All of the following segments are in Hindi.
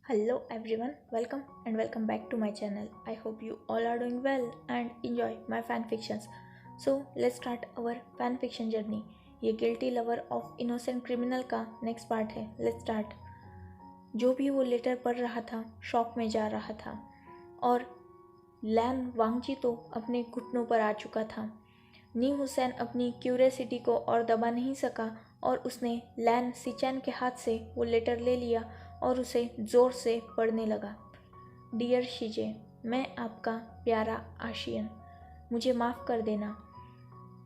Hello everyone, welcome back to my channel. I hope you all are doing well and enjoy my fan fictions. So let's start our fan fiction journey. ये guilty lover of innocent criminal का नेक्स्ट पार्ट है. Let's start. जो भी वो लेटर पढ़ रहा था शॉक में जा रहा था और लैन वांगजी तो अपने घुटनों पर आ चुका था. नी हुसैन अपनी क्यूरियोसिटी को और दबा नहीं सका और उसने लैन सिचैन के हाथ से वो लेटर ले लिया और उसे ज़ोर से पढ़ने लगा. डियर शीजे, मैं आपका प्यारा आशियन, मुझे माफ़ कर देना.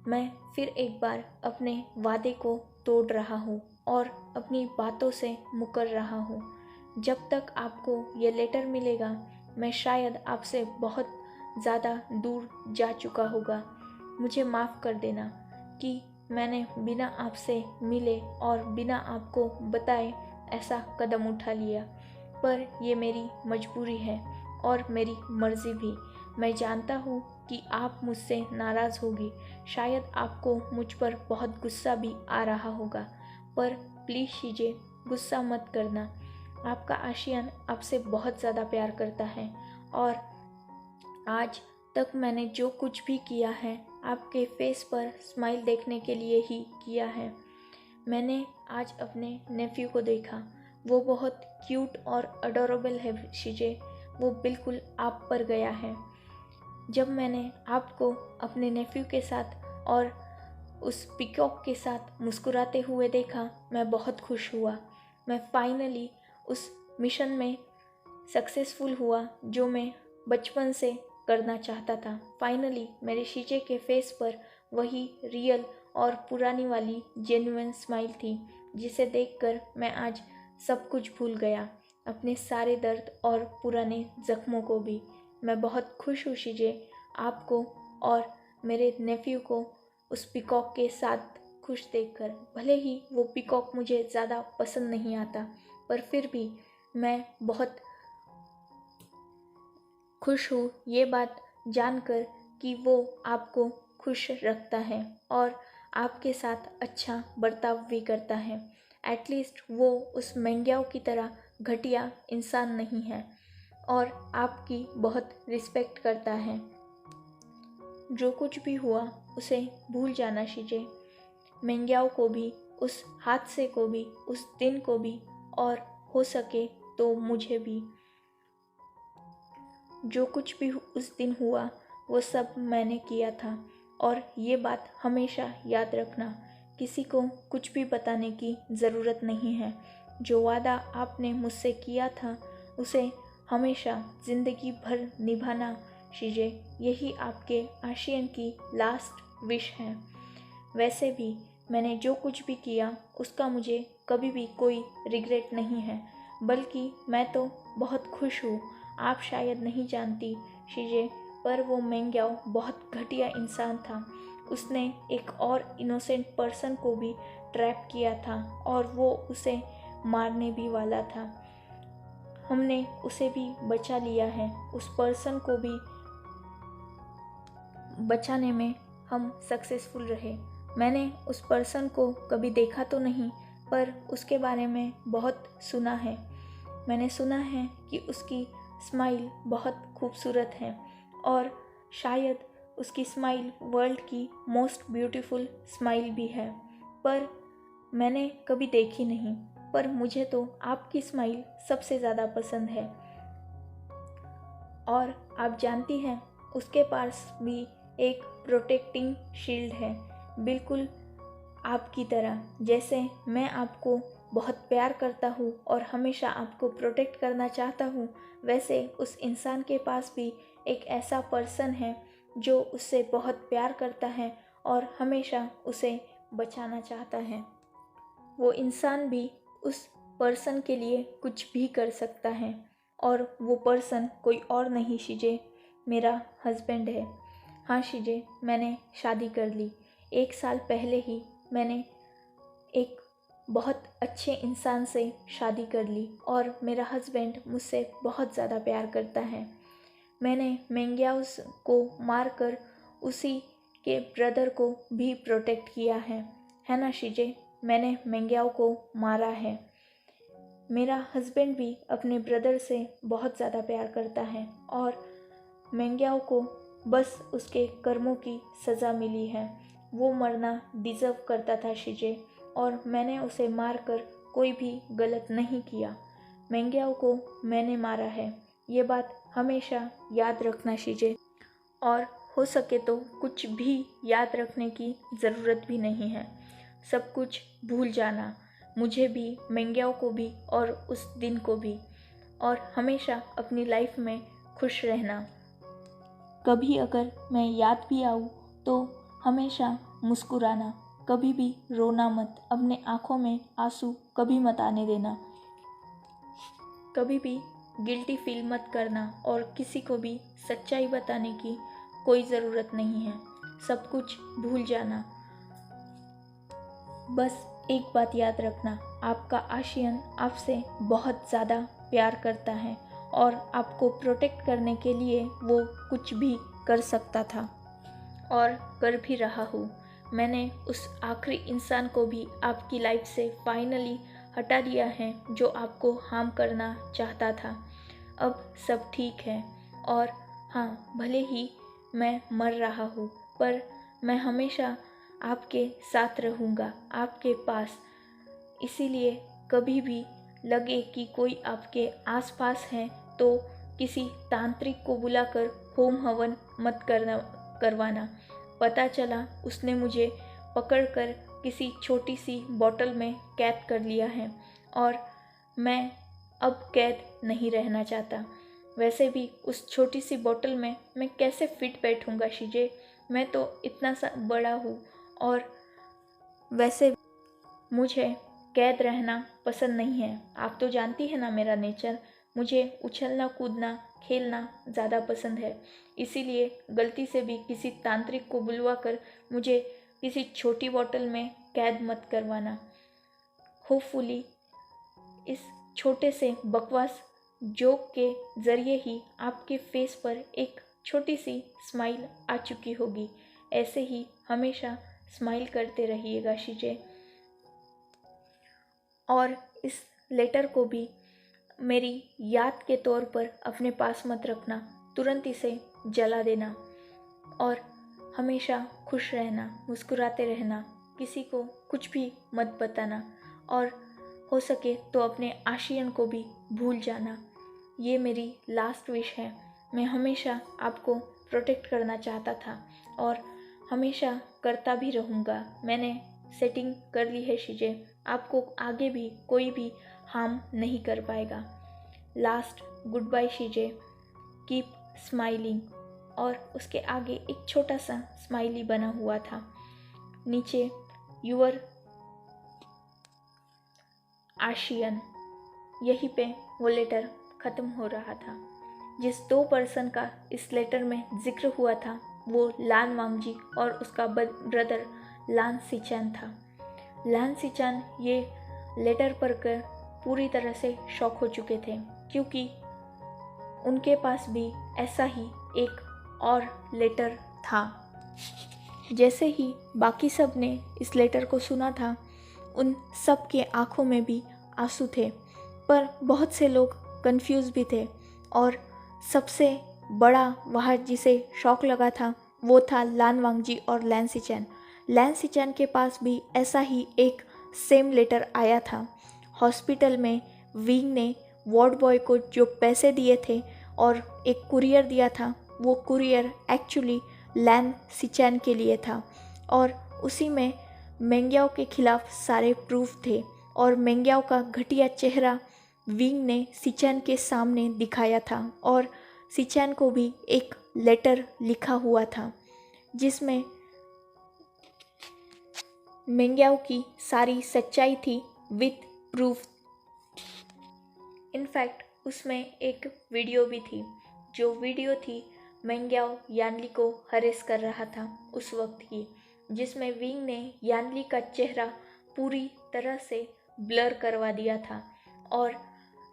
मैं फिर एक बार अपने वादे को तोड़ रहा हूँ और अपनी बातों से मुकर रहा हूँ. जब तक आपको ये लेटर मिलेगा मैं शायद आपसे बहुत ज़्यादा दूर जा चुका होगा. मुझे माफ़ कर देना कि मैंने बिना आपसे मिले और बिना आपको बताए ऐसा कदम उठा लिया, पर ये मेरी मजबूरी है और मेरी मर्ज़ी भी. मैं जानता हूँ कि आप मुझसे नाराज़ होगी, शायद आपको मुझ पर बहुत गुस्सा भी आ रहा होगा, पर प्लीज़ शीजिए, गुस्सा मत करना. आपका आशियन आपसे बहुत ज़्यादा प्यार करता है और आज तक मैंने जो कुछ भी किया है आपके फेस पर स्माइल देखने के लिए ही किया है. मैंने आज अपने नेफ्यू को देखा, वो बहुत क्यूट और अडोरेबल है शीजे, वो बिल्कुल आप पर गया है. जब मैंने आपको अपने नेफ्यू के साथ और उस पिकॉक के साथ मुस्कुराते हुए देखा मैं बहुत खुश हुआ. मैं फाइनली उस मिशन में सक्सेसफुल हुआ जो मैं बचपन से करना चाहता था. फाइनली मेरे शीजे के फेस पर वही रियल और पुरानी वाली जेन्युइन स्माइल थी जिसे देखकर मैं आज सब कुछ भूल गया, अपने सारे दर्द और पुराने ज़ख्मों को भी. मैं बहुत खुश हूँ शीजे, आपको और मेरे नेफ्यू को उस पिकॉक के साथ खुश देखकर. भले ही वो पिकॉक मुझे ज़्यादा पसंद नहीं आता, पर फिर भी मैं बहुत खुश हूँ ये बात जानकर कि वो आपको खुश रखता है और आपके साथ अच्छा बर्ताव भी करता है. एटलीस्ट वो उस मेंग्याओ की तरह घटिया इंसान नहीं है और आपकी बहुत रिस्पेक्ट करता है. जो कुछ भी हुआ उसे भूल जाना शीजे. मेंग्याओ को भी, उस हादसे को भी, उस दिन को भी और हो सके तो मुझे भी. जो कुछ भी उस दिन हुआ वो सब मैंने किया था और ये बात हमेशा याद रखना, किसी को कुछ भी बताने की ज़रूरत नहीं है. जो वादा आपने मुझसे किया था उसे हमेशा ज़िंदगी भर निभाना शीजे, यही आपके आशियन की लास्ट विश है. वैसे भी मैंने जो कुछ भी किया उसका मुझे कभी भी कोई रिग्रेट नहीं है, बल्कि मैं तो बहुत खुश हूँ. आप शायद नहीं जानती शीजे, पर वो मेंग्याओ बहुत घटिया इंसान था. उसने एक और इनोसेंट पर्सन को भी ट्रैप किया था और वो उसे मारने भी वाला था. हमने उसे भी बचा लिया है. उस पर्सन को भी बचाने में हम सक्सेसफुल रहे. मैंने उस पर्सन को कभी देखा तो नहीं, पर उसके बारे में बहुत सुना है. मैंने सुना है कि उसकी स्माइल बहुत खूबसूरत है और शायद उसकी स्माइल वर्ल्ड की मोस्ट ब्यूटीफुल स्माइल भी है, पर मैंने कभी देखी नहीं. पर मुझे तो आपकी स्माइल सबसे ज़्यादा पसंद है और आप जानती हैं उसके पास भी एक प्रोटेक्टिंग शील्ड है, बिल्कुल आपकी तरह. जैसे मैं आपको बहुत प्यार करता हूँ और हमेशा आपको प्रोटेक्ट करना चाहता हूँ, वैसे उस इंसान के पास भी एक ऐसा पर्सन है जो उससे बहुत प्यार करता है और हमेशा उसे बचाना चाहता है. वो इंसान भी उस पर्सन के लिए कुछ भी कर सकता है और वो पर्सन कोई और नहीं शीजे, मेरा हस्बैंड है. हाँ शीजे, मैंने शादी कर ली. 1 साल पहले ही मैंने एक बहुत अच्छे इंसान से शादी कर ली और मेरा हस्बैंड मुझसे बहुत ज़्यादा प्यार करता है. मैंने मेंग्याउस को मारकर उसी के ब्रदर को भी प्रोटेक्ट किया है ना शीजे. मैंने मेंग्याओ को मारा है. मेरा हस्बैंड भी अपने ब्रदर से बहुत ज़्यादा प्यार करता है और मेंग्याओ को बस उसके कर्मों की सज़ा मिली है। वो मरना डिज़र्व करता था शीजे, और मैंने उसे मारकर कोई भी गलत नहीं किया। मेंग्याओ को मैंने मारा है, ये बात हमेशा याद रखना शीजे। और हो सके तो कुछ भी याद रखने की ज़रूरत भी नहीं है, सब कुछ भूल जाना, मुझे भी, मेंग्याओ को भी और उस दिन को भी, और हमेशा अपनी लाइफ में खुश रहना। कभी अगर मैं याद भी आऊँ तो हमेशा मुस्कुराना, कभी भी रोना मत, अपने आँखों में आंसू कभी मत आने देना, कभी भी गिल्टी फील मत करना, और किसी को भी सच्चाई बताने की कोई ज़रूरत नहीं है, सब कुछ भूल जाना। बस एक बात याद रखना, आपका आशियन आपसे बहुत ज़्यादा प्यार करता है और आपको प्रोटेक्ट करने के लिए वो कुछ भी कर सकता था और कर भी रहा हूँ। मैंने उस आखिरी इंसान को भी आपकी लाइफ से फाइनली हटा दिया है जो आपको हार्म करना चाहता था। अब सब ठीक है, और हाँ, भले ही मैं मर रहा हूँ पर मैं हमेशा आपके साथ रहूँगा, आपके पास। इसीलिए कभी भी लगे कि कोई आपके आसपास है तो किसी तांत्रिक को बुलाकर होम हवन मत करवाना। पता चला उसने मुझे पकड़कर किसी छोटी सी बोतल में कैद कर लिया है, और मैं अब कैद नहीं रहना चाहता। वैसे भी उस छोटी सी बोतल में मैं कैसे फिट बैठूंगा शीजे, मैं तो इतना सा बड़ा हूँ, और वैसे मुझे कैद रहना पसंद नहीं है। आप तो जानती है ना मेरा नेचर, मुझे उछलना कूदना खेलना ज़्यादा पसंद है। इसीलिए गलती से भी किसी तांत्रिक को बुलवाकर मुझे किसी छोटी बोतल में कैद मत करवाना। होपफुली इस छोटे से बकवास जोक के ज़रिए ही आपके फेस पर एक छोटी सी स्माइल आ चुकी होगी। ऐसे ही हमेशा स्माइल करते रहिएगा शीजे। और इस लेटर को भी मेरी याद के तौर पर अपने पास मत रखना, तुरंत इसे जला देना, और हमेशा खुश रहना, मुस्कुराते रहना, किसी को कुछ भी मत बताना, और हो सके तो अपने आशियन को भी भूल जाना। ये मेरी लास्ट विश है। मैं हमेशा आपको प्रोटेक्ट करना चाहता था और हमेशा करता भी रहूँगा। मैंने सेटिंग कर ली है शीजे, आपको आगे भी कोई भी हार्म नहीं कर पाएगा। लास्ट गुड बाय शीजे, कीप स्माइलिंग। और उसके आगे एक छोटा सा स्माइली बना हुआ था, नीचे यूअर आशियन। यहीं पे वो लेटर ख़त्म हो रहा था। जिस दो पर्सन का इस लेटर में जिक्र हुआ था वो लान वांगजी और उसका ब्रदर लान सिचान था। लान सिचान ये लेटर पढ़कर पूरी तरह से शॉक हो चुके थे, क्योंकि उनके पास भी ऐसा ही एक और लेटर था। जैसे ही बाकी सब ने इस लेटर को सुना था, उन सब के आँखों में भी आंसू थे, पर बहुत से लोग कंफ्यूज भी थे, और सबसे बड़ा वहाँ जिसे शॉक लगा था वो था लान वांगजी और लैन सिचैन। लैन सिचैन के पास भी ऐसा ही एक सेम लेटर आया था। हॉस्पिटल में विंग ने वार्ड बॉय को जो पैसे दिए थे और एक कुरियर दिया था, वो कुरियर एक्चुअली लैन सिचैन के लिए था, और उसी में मेंग्याओ के खिलाफ सारे प्रूफ थे, और मेंग्याओ का घटिया चेहरा विंग ने सिचैन के सामने दिखाया था, और सिचैन को भी एक लेटर लिखा हुआ था जिसमें मेंग्याओ की सारी सच्चाई थी विथ प्रूफ। इनफैक्ट उसमें एक वीडियो भी थी, जो वीडियो थी मेंग्याओ यानली को हरेस कर रहा था उस वक्त की, जिसमें विंग ने यानली का चेहरा पूरी तरह से ब्लर करवा दिया था, और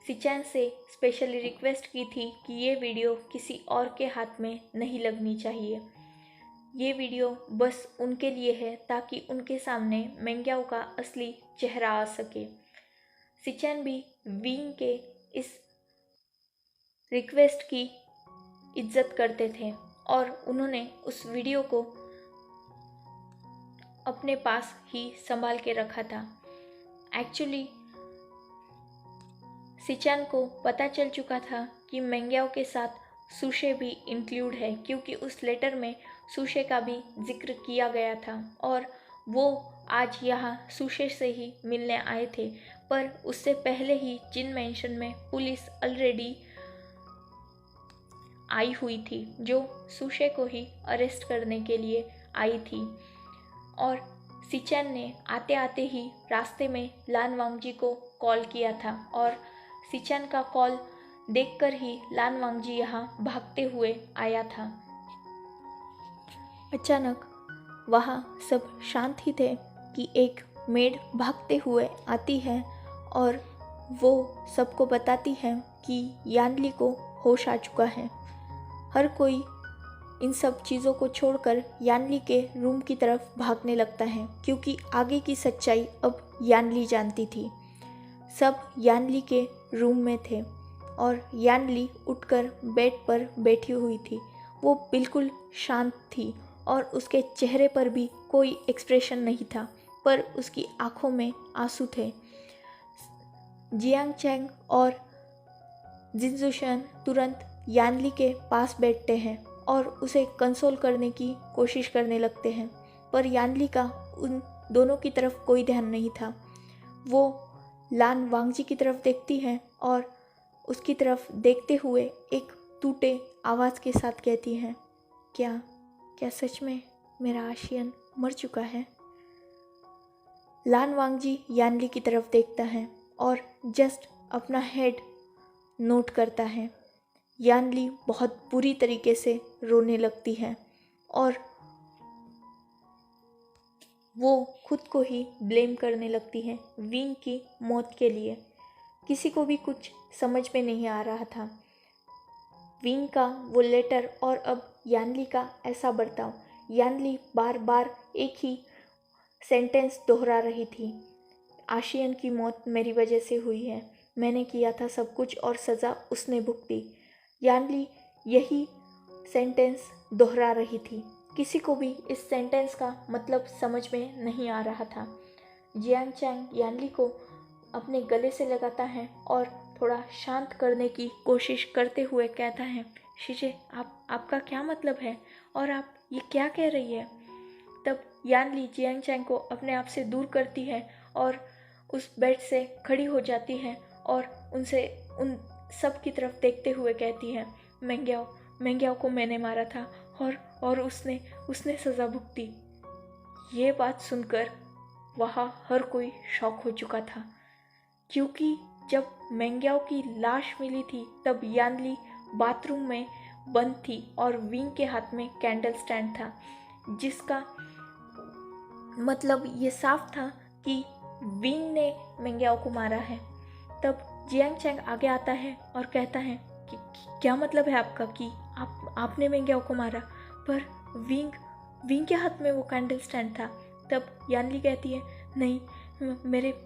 सिचैन से स्पेशली रिक्वेस्ट की थी कि ये वीडियो किसी और के हाथ में नहीं लगनी चाहिए। ये वीडियो बस उनके लिए है ताकि उनके सामने मेंग्याओ का असली चेहरा आ सके। सिचैन भी विंग के इस रिक्वेस्ट की इज्जत करते थे और उन्होंने उस वीडियो को अपने पास ही संभाल के रखा था। एक्चुअली सिचैन को पता चल चुका था कि मेंग्याओ के साथ सुशे भी इंक्लूड है, क्योंकि उस लेटर में सुशे का भी जिक्र किया गया था और वो आज यहाँ सुशे से ही मिलने आए थे। पर उससे पहले ही जिन मेंशन में पुलिस ऑलरेडी आई हुई थी, जो सुशे को ही अरेस्ट करने के लिए आई थी। और सिचैन ने आते आते ही रास्ते में लान वांगजी को कॉल किया था और सिचैन का कॉल देखकर ही लान वांगजी यहाँ भागते हुए आया था। अचानक वहाँ सब शांत ही थे कि एक मेड भागते हुए आती है और वो सबको बताती है कि यानली को होश आ चुका है। हर कोई इन सब चीज़ों को छोड़कर यानली के रूम की तरफ भागने लगता है, क्योंकि आगे की सच्चाई अब यानली जानती थी। सब यानली के रूम में थे और यानली उठकर बेड पर बैठी हुई थी। वो बिल्कुल शांत थी और उसके चेहरे पर भी कोई एक्सप्रेशन नहीं था, पर उसकी आंखों में आंसू थे। जियांग चैंग और जिनजुशन तुरंत यानली के पास बैठते हैं और उसे कंसोल करने की कोशिश करने लगते हैं, पर यानली का उन दोनों की तरफ कोई ध्यान नहीं था। वो लान वांगजी की तरफ देखती है और उसकी तरफ देखते हुए एक टूटे आवाज़ के साथ कहती हैं, क्या सच में मेरा आशियन मर चुका है? लान वांगजी यानली की तरफ देखता है और जस्ट अपना हेड नोट करता है। यानली बहुत बुरी तरीके से रोने लगती है और वो खुद को ही ब्लेम करने लगती है विंग की मौत के लिए। किसी को भी कुछ समझ में नहीं आ रहा था। विंग का वो लेटर और अब यानली का ऐसा बर्ताव। यानली बार बार एक ही सेंटेंस दोहरा रही थी, आशियन की मौत मेरी वजह से हुई है, मैंने किया था सब कुछ और सज़ा उसने भुगती। यानली यही सेंटेंस दोहरा रही थी। किसी को भी इस सेंटेंस का मतलब समझ में नहीं आ रहा था। जियांग चैंग यानली को अपने गले से लगाता है और थोड़ा शांत करने की कोशिश करते हुए कहता है, शीशे आपका क्या मतलब है और आप ये क्या कह रही है? तब यानली जियांग चैंग को अपने आप से दूर करती है और उस बेड से खड़ी हो जाती है और उन सब की तरफ देखते हुए कहती है, मेंग्याओ को मैंने मारा था और उसने सज़ा भुगती। ये बात सुनकर वहाँ हर कोई शॉक हो चुका था, क्योंकि जब मेंग्याओ की लाश मिली थी तब यानली बाथरूम में बंद थी और विंग के हाथ में कैंडल स्टैंड था, जिसका मतलब ये साफ था कि विंग ने मेंग्याओ को मारा है। तब जियांग चैंग आगे आता है और कहता है कि क्या मतलब है आपका कि आपने मेंग्याओ को मारा? पर विंग के हाथ में वो कैंडल स्टैंड था। तब यानली कहती है, नहीं,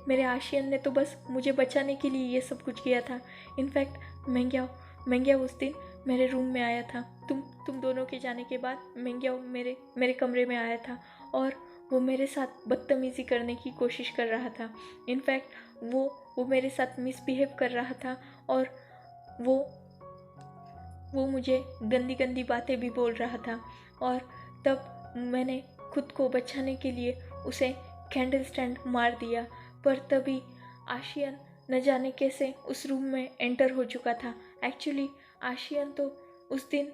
मेरे आशियन ने तो बस मुझे बचाने के लिए ये सब कुछ किया था। इनफैक्ट मेंग्याओ उस दिन मेरे रूम में आया था। तुम दोनों के जाने के बाद मेंग्याओ मेरे कमरे में आया था और वो मेरे साथ बदतमीज़ी करने की कोशिश कर रहा था। इनफैक्ट वो मेरे साथ मिसबिहेव कर रहा था और वो मुझे गंदी गंदी बातें भी बोल रहा था। और तब मैंने खुद को बचाने के लिए उसे कैंडल स्टैंड मार दिया, पर तभी आशियन न जाने कैसे उस रूम में एंटर हो चुका था। एक्चुअली आशियन तो उस दिन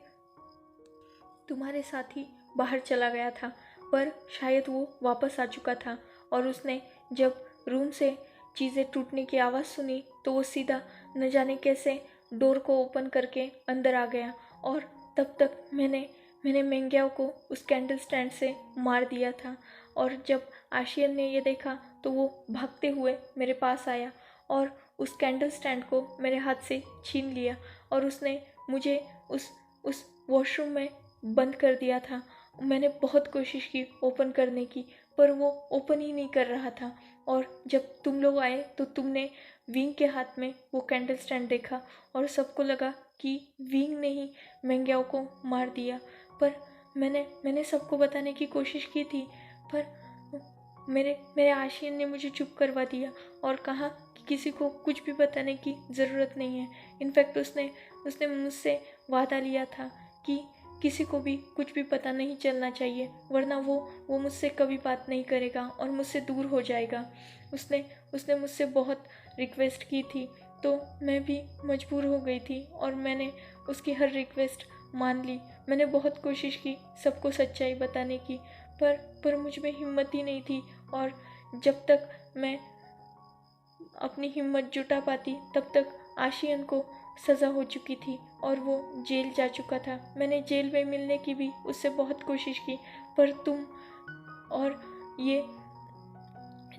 तुम्हारे साथ ही बाहर चला गया था, पर शायद वो वापस आ चुका था और उसने जब रूम से चीज़ें टूटने की आवाज़ सुनी तो वो सीधा न जाने कैसे डोर को ओपन करके अंदर आ गया और तब तक मैंने मेंग्याओ को उस कैंडल स्टैंड से मार दिया था। और जब आशियन ने ये देखा तो वो भागते हुए मेरे पास आया और उस कैंडल स्टैंड को मेरे हाथ से छीन लिया और उसने मुझे उस वॉशरूम में बंद कर दिया था। मैंने बहुत कोशिश की ओपन करने की, पर वो ओपन ही नहीं कर रहा था। और जब तुम लोग आए तो तुमने विंग के हाथ में वो कैंडल स्टैंड देखा और सबको लगा कि विंग ने ही मेंग्याओ को मार दिया। पर मैंने सबको बताने की कोशिश की थी, पर मेरे मेरे आशियन ने मुझे चुप करवा दिया और कहा कि किसी को कुछ भी बताने की ज़रूरत नहीं है। इनफैक्ट उसने उसने मुझसे वादा लिया था कि किसी को भी कुछ भी पता नहीं चलना चाहिए, वरना वो मुझसे कभी बात नहीं करेगा और मुझसे दूर हो जाएगा। उसने उसने मुझसे बहुत रिक्वेस्ट की थी, तो मैं भी मजबूर हो गई थी और मैंने उसकी हर रिक्वेस्ट मान ली। मैंने बहुत कोशिश की सबको सच्चाई बताने की, पर मुझ में हिम्मत ही नहीं थी। और जब तक मैं अपनी हिम्मत जुटा पाती तब तक आशियन को सज़ा हो चुकी थी और वो जेल जा चुका था। मैंने जेल में मिलने की भी उससे बहुत कोशिश की, पर तुम और ये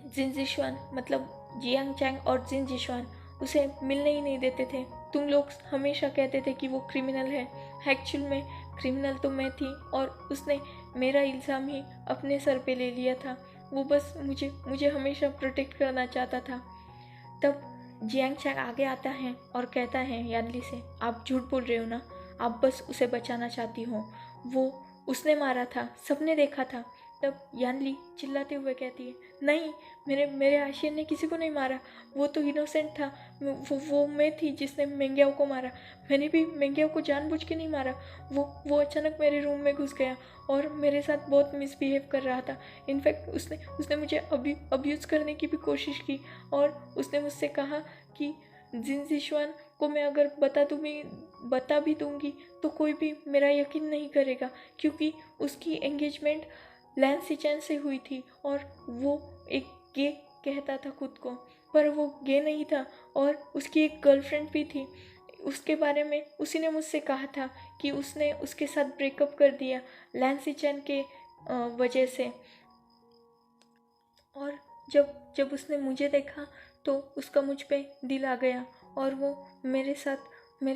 जिनजिशुआन, मतलब जियांग चैंग और जिनजिशुआन उसे मिलने ही नहीं देते थे। तुम लोग हमेशा कहते थे कि वो क्रिमिनल है। एक्चुअल में क्रिमिनल तो मैं थी और उसने मेरा इल्ज़ाम ही अपने सर पे ले लिया था। वो बस मुझे मुझे हमेशा प्रोटेक्ट करना चाहता था। तब जियांग चैंग आगे आता है और कहता है यानली से, आप झूठ बोल रहे हो ना, आप बस उसे बचाना चाहती हो, वो उसने मारा था, सबने देखा था। तब यानली चिल्लाते हुए कहती है, नहीं, मेरे मेरे आशियन ने किसी को नहीं मारा, वो तो इनोसेंट था। वो मैं थी जिसने मेंग्याओ को मारा। मैंने भी मेंग्याओ को जानबूझ के नहीं मारा। वो अचानक मेरे रूम में घुस गया और मेरे साथ बहुत मिसबिहेव कर रहा था। इनफैक्ट उसने उसने मुझे अब्यूज़ करने की भी कोशिश की और उसने मुझसे कहा कि जिनजिशुआन को मैं अगर बता भी दूंगी तो कोई भी मेरा यकीन नहीं करेगा, क्योंकि उसकी एंगेजमेंट लैन सिचैन से हुई थी और वो एक गे कहता था खुद को, पर वो गे नहीं था और उसकी एक गर्लफ्रेंड भी थी। उसके बारे में उसी ने मुझसे कहा था कि उसने उसके साथ ब्रेकअप कर दिया लैन सिचैन के वजह से। और जब जब उसने मुझे देखा तो उसका मुझ पे दिल आ गया और वो मेरे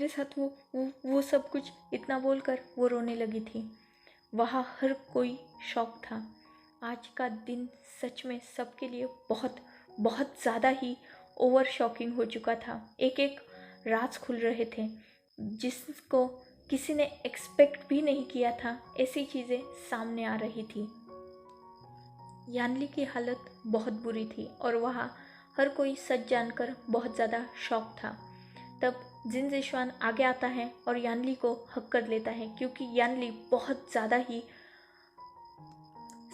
साथ वो सब कुछ इतना बोलकर वो रोने लगी थी। वहाँ हर कोई शॉक था। आज का दिन सच में सबके लिए बहुत बहुत ज़्यादा ही ओवर शॉकिंग हो चुका था। एक एक राज खुल रहे थे जिसको किसी ने एक्सपेक्ट भी नहीं किया था। ऐसी चीज़ें सामने आ रही थी। यानली की हालत बहुत बुरी थी और वहाँ हर कोई सच जानकर बहुत ज़्यादा शॉक था। तब जिनजिशुआन आगे आता है और यानली को हक कर लेता है, क्योंकि यानली बहुत ज़्यादा ही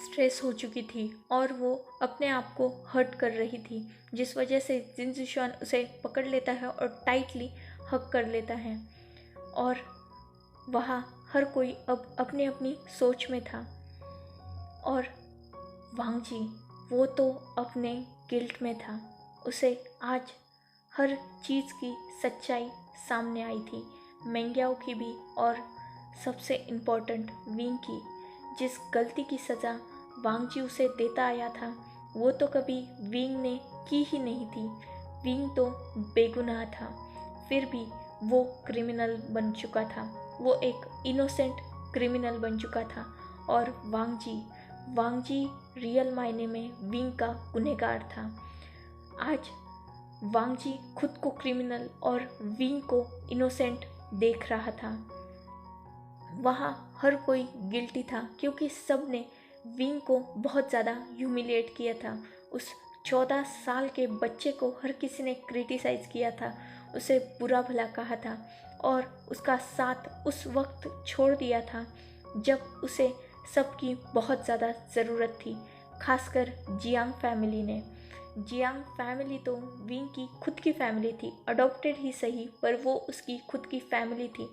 स्ट्रेस हो चुकी थी और वो अपने आप को हर्ट कर रही थी, जिस वजह से जिनजिशुआन उसे पकड़ लेता है और टाइटली हक कर लेता है। और वहाँ हर कोई अब अपनी अपनी सोच में था। और वांग जी, वो तो अपने गिल्ट में था। उसे आज हर चीज़ की सच्चाई सामने आई थी, मेंग्याओ की भी और सबसे इम्पोर्टेंट विंग की। जिस गलती की सज़ा वांग जी उसे देता आया था वो तो कभी विंग ने की ही नहीं थी। विंग तो बेगुनाह था, फिर भी वो क्रिमिनल बन चुका था। वो एक इनोसेंट क्रिमिनल बन चुका था और वांग जी रियल मायने में विंग का गुनहगार था। आज वांग जी खुद को क्रिमिनल और विंग को इनोसेंट देख रहा था। वहाँ हर कोई गिल्टी था, क्योंकि सब ने विंग को बहुत ज़्यादा ह्यूमिलिएट किया था। उस 14 साल के बच्चे को हर किसी ने क्रिटिसाइज़ किया था, उसे बुरा भला कहा था और उसका साथ उस वक्त छोड़ दिया था जब उसे सबकी बहुत ज़्यादा ज़रूरत थी, खासकर जियांग फैमिली ने। जियांग फैमिली तो विंग की खुद की फैमिली थी, अडॉप्टेड ही सही, पर वो उसकी खुद की फैमिली थी।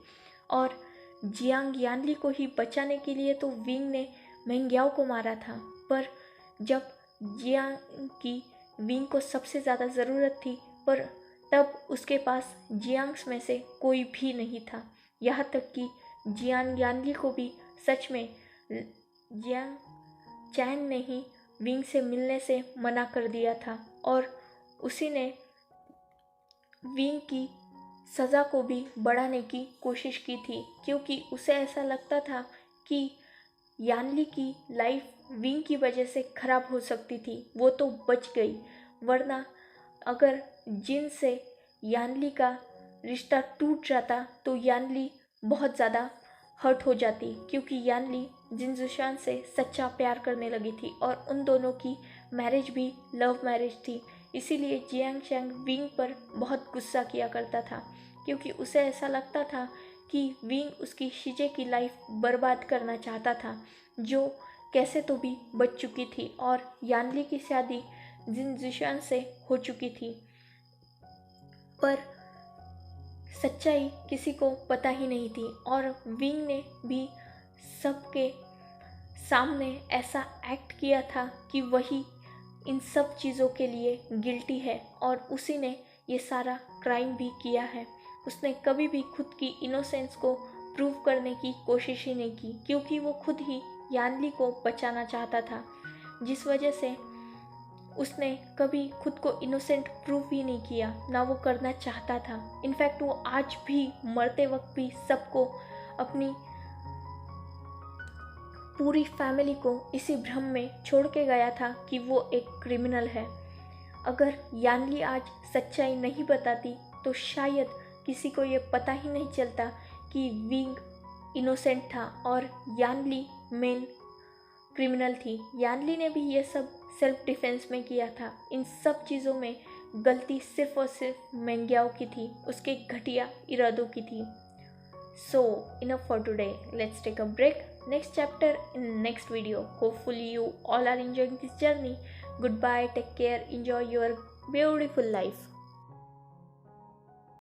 और जियांग यानली को ही बचाने के लिए तो विंग ने मेंग्याओ को मारा था, पर जब जियांग की विंग को सबसे ज़्यादा ज़रूरत थी, पर तब उसके पास जियांग्स में से कोई भी नहीं था। यहाँ तक कि जियांग यानली को भी सच में जियांग चैन ने ही विंग से मिलने से मना कर दिया था और उसी ने विंग की सज़ा को भी बढ़ाने की कोशिश की थी, क्योंकि उसे ऐसा लगता था कि यानली की लाइफ विंग की वजह से ख़राब हो सकती थी। वो तो बच गई, वरना अगर जिन से यानली का रिश्ता टूट जाता तो यानली बहुत ज़्यादा हर्ट हो जाती, क्योंकि यानली जिन जुशान से सच्चा प्यार करने लगी थी और उन दोनों की मैरिज भी लव मैरिज थी। इसीलिए जियांग शैंग विंग पर बहुत गुस्सा किया करता था, क्योंकि उसे ऐसा लगता था कि विंग उसकी शीजे की लाइफ बर्बाद करना चाहता था, जो कैसे तो भी बच चुकी थी और यानली की शादी जिन जुशान से हो चुकी थी। पर सच्चाई किसी को पता ही नहीं थी और विंग ने भी सबके सामने ऐसा एक्ट किया था कि वही इन सब चीज़ों के लिए गिल्टी है और उसी ने ये सारा क्राइम भी किया है। उसने कभी भी खुद की इनोसेंस को प्रूव करने की कोशिश ही नहीं की, क्योंकि वो खुद ही यानली को बचाना चाहता था, जिस वजह से उसने कभी खुद को इनोसेंट प्रूव ही नहीं किया, ना वो करना चाहता था। इनफैक्ट वो आज भी मरते वक्त भी सबको, अपनी पूरी फैमिली को इसी भ्रम में छोड़ के गया था कि वो एक क्रिमिनल है। अगर यानली आज सच्चाई नहीं बताती तो शायद किसी को ये पता ही नहीं चलता कि विंग इनोसेंट था और यानली मेन क्रिमिनल थी। यानली ने भी ये सब सेल्फ डिफेंस में किया था। इन सब चीज़ों में गलती सिर्फ और सिर्फ मेंग्याओ की थी, उसके घटिया इरादों की थी। So enough for today. Let's take a break. Next chapter in next video. Hopefully you all are enjoying this journey. Goodbye. Take care. Enjoy your beautiful life.